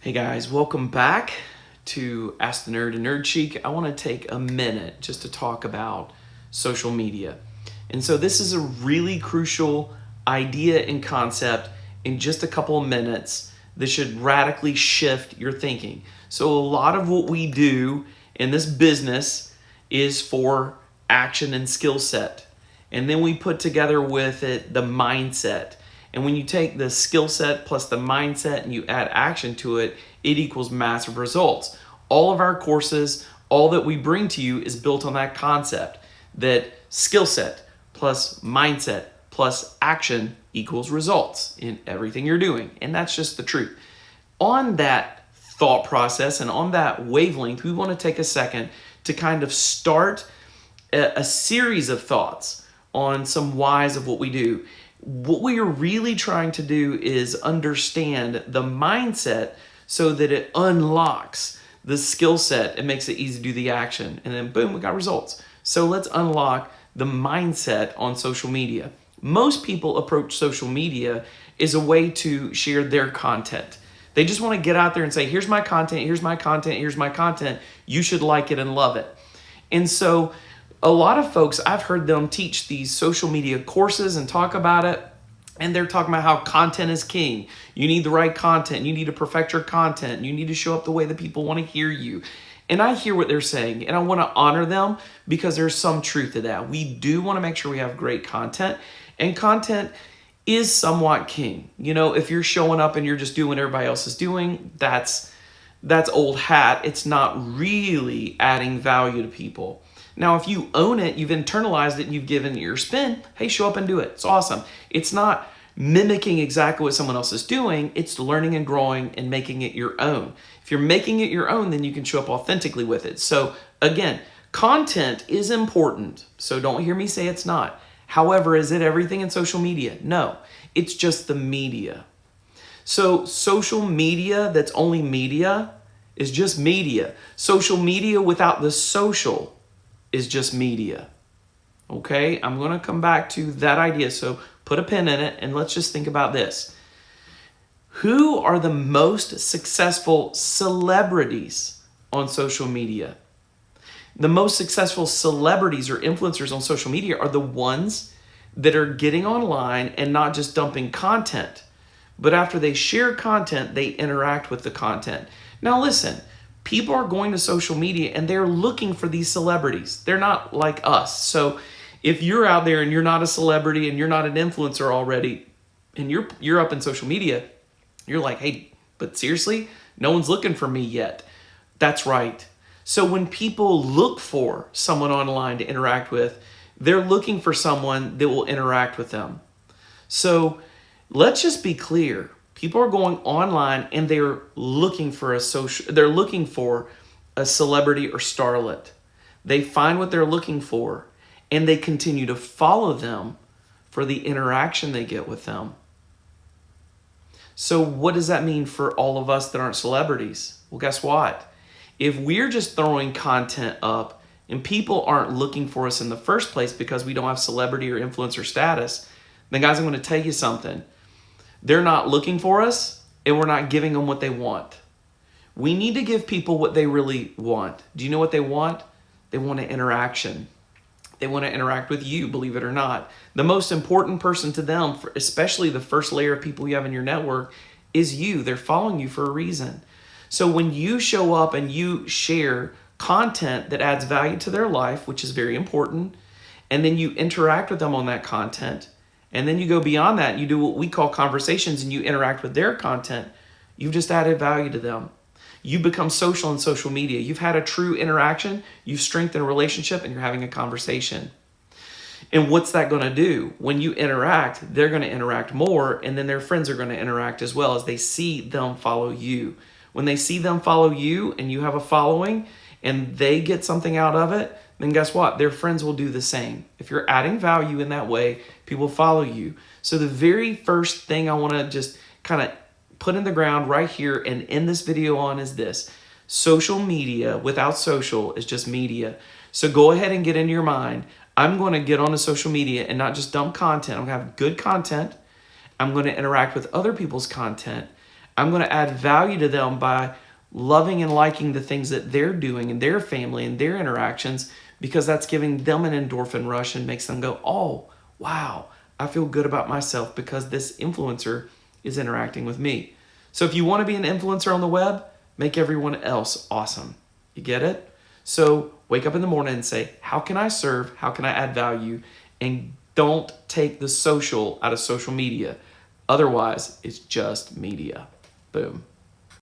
Hey guys, welcome back to Ask the Nerd and Nerd Chic. I want to take a minute just to talk about social media. And so this is a really crucial idea and concept in just a couple of minutes that should radically shift your thinking. So a lot of what we do in this business is for action and skill set. And then we put together with it the mindset. And when you take the skill set plus the mindset and you add action to it, it equals massive results. All of our courses, all that we bring to you is built on that concept that skill set plus mindset plus action equals results in everything you're doing. And that's just the truth. On that thought process and on that wavelength, we want to take a second to kind of start a series of thoughts on some whys of what we do. What we are really trying to do is understand the mindset so that it unlocks the skill set and makes it easy to do the action. And then boom, we got results. So let's unlock the mindset on social media. Most people approach social media as a way to share their content. They just want to get out there and say, here's my content, here's my content, here's my content. You should like it and love it. And so a lot of folks, I've heard them teach these social media courses and talk about it, and they're talking about how content is king. You need the right content. You need to perfect your content. You need to show up the way that people want to hear you. And I hear what they're saying, and I want to honor them because there's some truth to that. We do want to make sure we have great content, and content is somewhat king. You know, if you're showing up and you're just doing what everybody else is doing, that's old hat. It's not really adding value to people. Now, if you own it, you've internalized it, and you've given it your spin, hey, show up and do it. It's awesome. It's not mimicking exactly what someone else is doing. It's learning and growing and making it your own. If you're making it your own, then you can show up authentically with it. So again, content is important. So don't hear me say it's not. However, is it everything in social media? No, it's just the media. So social media that's only media is just media. Social media without the social is just media. Okay, I'm going to come back to that idea. So put a pin in it and let's just think about this. Who are the most successful celebrities on social media? The most successful celebrities or influencers on social media are the ones that are getting online and not just dumping content, but after they share content, they interact with the content. Now listen, people are going to social media and they're looking for these celebrities. They're not like us. So if you're out there and you're not a celebrity and you're not an influencer already, and you're up in social media, you're like, hey, but seriously, no one's looking for me yet. That's right. So when people look for someone online to interact with, they're looking for someone that will interact with them. So let's just be clear. People are going online and they're looking for a celebrity or starlet. They find what they're looking for and they continue to follow them for the interaction they get with them. So what does that mean for all of us that aren't celebrities? Well, guess what? If we're just throwing content up and people aren't looking for us in the first place because we don't have celebrity or influencer status, then guys, I'm going to tell you something. They're not looking for us, and we're not giving them what they want. We need to give people what they really want. Do you know what they want? They want an interaction. They want to interact with you, believe it or not. The most important person to them, especially the first layer of people you have in your network, is you. They're following you for a reason. So when you show up and you share content that adds value to their life, which is very important, and then you interact with them on that content, and then you go beyond that, you do what we call conversations and you interact with their content, you've just added value to them. You become social on social media. You've had a true interaction, you've strengthened a relationship, and you're having a conversation. And what's that going to do? When you interact, they're going to interact more, and then their friends are going to interact as well as they see them follow you. When they see them follow you and you have a following and they get something out of it, then guess what? Their friends will do the same. If you're adding value in that way, people follow you. So the very first thing I want to just kind of put in the ground right here and end this video on is this. Social media without social is just media. So go ahead and get into your mind, I'm going to get onto social media and not just dump content. I'm going to have good content. I'm going to interact with other people's content. I'm going to add value to them by loving and liking the things that they're doing in their family and their interactions, because that's giving them an endorphin rush and makes them go, oh, wow, I feel good about myself because this influencer is interacting with me. So if you want to be an influencer on the web, make everyone else awesome. You get it? So wake up in the morning and say, how can I serve? How can I add value? And don't take the social out of social media. Otherwise, it's just media. Boom.